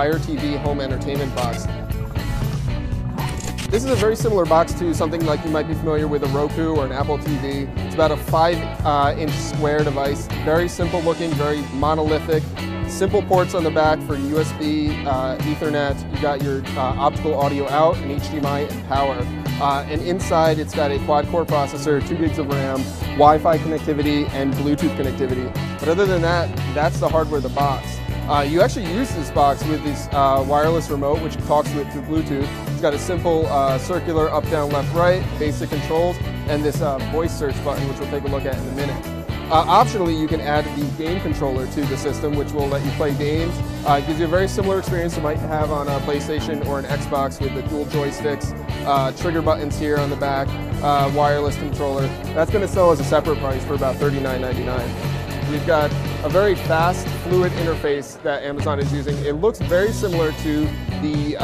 Fire TV home entertainment box. This is a very similar box to something like you might be familiar with a Roku or an Apple TV. It's about a 5-inch square device, very simple looking, very monolithic. Simple ports on the back for USB, Ethernet. You got your optical audio out and HDMI and power. And inside it's got a quad-core processor, 2 gigs of RAM, Wi-Fi connectivity, and Bluetooth connectivity. But other than that, that's the hardware of the box. You actually use this box with this wireless remote, which talks with through Bluetooth. It's got a simple circular up, down, left, right, basic controls, and this voice search button, which we'll take a look at in a minute. Optionally, you can add the game controller to the system, which will let you play games. It gives you a very similar experience you might have on a PlayStation or an Xbox with the dual joysticks, trigger buttons here on the back, wireless controller. That's going to sell as a separate price for about $39.99. We've got a very fast, fluid interface that Amazon is using. It looks very similar to the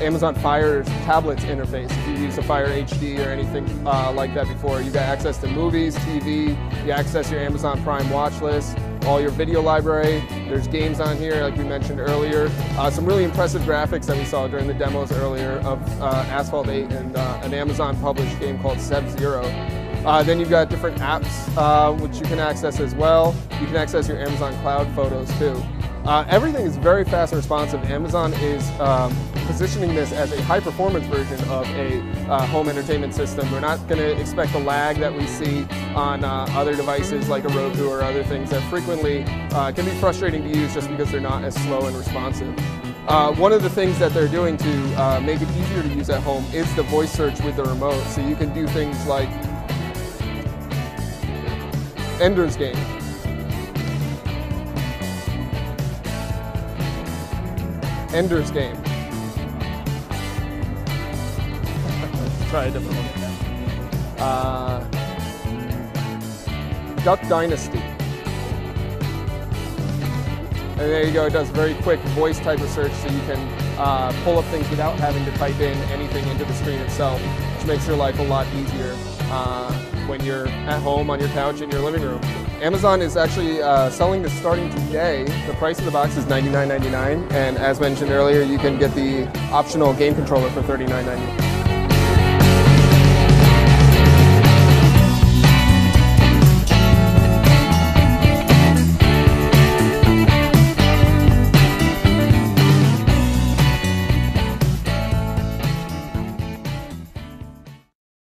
Amazon Fire tablet's interface. If you use a Fire HD or anything like that before, you got access to movies, TV, you access your Amazon Prime watch list, all your video library. There's games on here, like we mentioned earlier. Some really impressive graphics that we saw during the demos earlier of Asphalt 8 and an Amazon published game called Sub-Zero. Then you've got different apps which you can access as well. You can access your Amazon Cloud photos too. Everything is very fast and responsive. Amazon is positioning this as a high-performance version of a home entertainment system. We're not going to expect the lag that we see on other devices like a Roku or other things that frequently can be frustrating to use just because they're not as slow and responsive. One of the things that they're doing to make it easier to use at home is the voice search with the remote. So you can do things like Ender's Game. Ender's Game. Let's try a different one. Duck Dynasty. And there you go, it does very quick voice type of search so you can pull up things without having to type in anything into the screen itself, which makes your life a lot easier when you're at home on your couch in your living room. Amazon is actually selling this starting today. The price of the box is $99.99, and as mentioned earlier, you can get the optional game controller for $39.99.